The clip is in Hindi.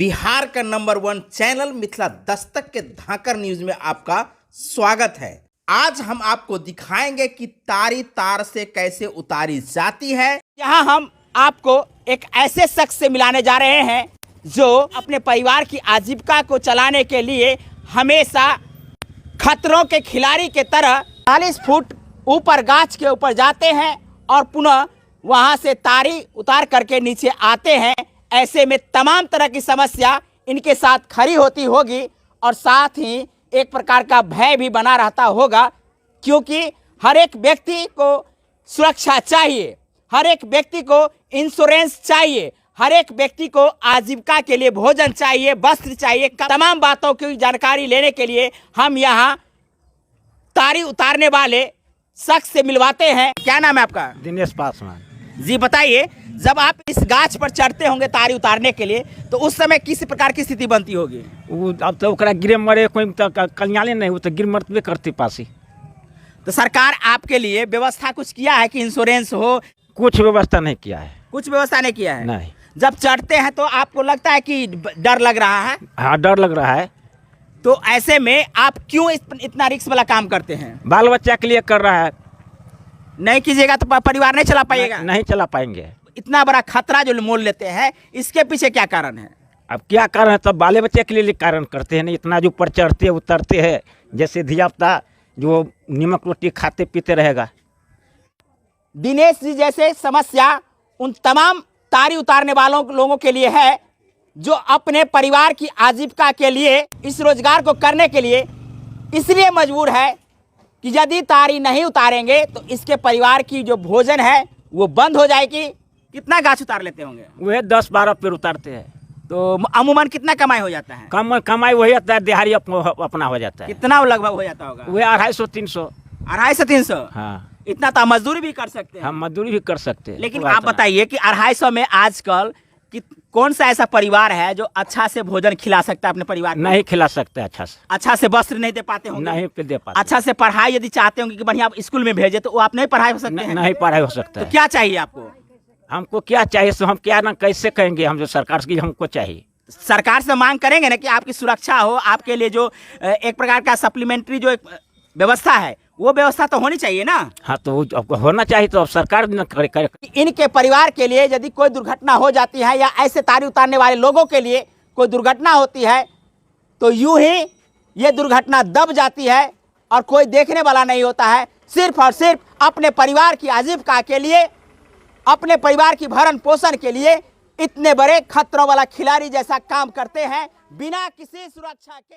बिहार का नंबर 1 चैनल मिथिला दस्तक के धाकर न्यूज में आपका स्वागत है। आज हम आपको दिखाएंगे कि तारी तार से कैसे उतारी जाती है। यहाँ हम आपको एक ऐसे शख्स से मिलाने जा रहे हैं जो अपने परिवार की आजीविका को चलाने के लिए हमेशा खतरों के खिलाड़ी के तरह 40 फुट ऊपर गाछ के ऊपर जाते हैं और पुनः वहां से तारी उतार करके नीचे आते हैं। ऐसे में तमाम तरह की समस्या इनके साथ खड़ी होती होगी और साथ ही एक प्रकार का भय भी बना रहता होगा, क्योंकि हर एक व्यक्ति को सुरक्षा चाहिए, हर एक व्यक्ति को इंश्योरेंस चाहिए, हर एक व्यक्ति को आजीविका के लिए भोजन चाहिए, वस्त्र चाहिए। तमाम बातों की जानकारी लेने के लिए हम यहाँ तारी उतारने वाले शख्स से मिलवाते हैं। क्या नाम है आपका? दिनेश पासवान जी बताइए, जब आप इस गाछ पर चढ़ते होंगे तारी उतारने के लिए तो उस समय किस प्रकार की स्थिति बनती होगी? वो अब तो ओकरा गिरे मरे कोई तो कल्याणे नहीं, वो तो गिर मरतबे करते पासी। तो सरकार आपके लिए व्यवस्था कुछ किया है कि इंश्योरेंस हो? कुछ व्यवस्था नहीं किया है। कुछ व्यवस्था नहीं किया है? नहीं। जब चढ़ते हैं तो आपको लगता है कि डर लग रहा है? हाँ, डर लग रहा है। तो ऐसे में आप क्यों इतना रिस्क वाला काम करते हैं? बाल बच्चा के लिए कर रहा है। नहीं कीजिएगा तो परिवार नहीं चला पाएगा? नहीं चला पाएंगे। इतना बड़ा खतरा जो मोल लेते हैं, इसके पीछे क्या कारण है? अब क्या कारण है, तब बाले बच्चे के लिए कारण करते हैं। नहीं, इतना जो ऊपर चढ़ते उतरते हैं, जैसे धियापुता जो नमक रोटी खाते पीते रहेगा। दिनेश जी जैसे समस्या उन तमाम तारी उतारने वालों लोगों के लिए है जो अपने परिवार की आजीविका के लिए इस रोजगार को करने के लिए इसलिए मजबूर है कि यदि तारी नहीं उतारेंगे तो इसके परिवार की जो भोजन है वो बंद हो जाएगी। कितना गाछ उतार लेते होंगे? वह 10-12 पेड़ उतारते हैं। तो अमूमन कितना कमाई हो जाता है? कमाई वही होता है, दिहाड़ी अपना हो जाता है। कितना लगभग हो जाता होगा? वह 250-300। 250-300? हाँ। इतना तो मजदूरी भी कर सकते हैं। हम मजदूरी भी कर सकते हैं। लेकिन आप बताइए कि 250 में आजकल कि कौन सा ऐसा परिवार है जो अच्छा से भोजन खिला सकता है अपने परिवार को? नहीं खिला सकते। अच्छा से वस्त्र नहीं दे पाते होंगे? नहीं दे पाते। अच्छा से पढ़ाई यदि चाहते होंगे कि बढ़िया आप स्कूल में भेजे तो वो आप नहीं पढ़ाई हो सकते हैं? नहीं पढ़ाई हो सकता है। तो क्या चाहिए आपको? हमको क्या चाहिए सो हम क्या ना कैसे कहेंगे, हम जो सरकार की हमको चाहिए। सरकार से मांग करेंगे ना कि आपकी सुरक्षा हो, आपके लिए जो एक प्रकार का सप्लीमेंट्री जो एक व्यवस्था है वो व्यवस्था तो होनी चाहिए ना। हाँ, तो होना चाहिए, तो अब सरकार न करे। इनके परिवार के लिए यदि कोई दुर्घटना हो जाती है या ऐसे तारी उतारने वाले लोगों के लिए कोई दुर्घटना होती है तो यूं ही ये दुर्घटना दब जाती है और कोई देखने वाला नहीं होता है। सिर्फ और सिर्फ अपने परिवार की आजीविका के लिए, अपने परिवार की भरण पोषण के लिए इतने बड़े खतरों वाला खिलाड़ी जैसा काम करते हैं बिना किसी सुरक्षा के।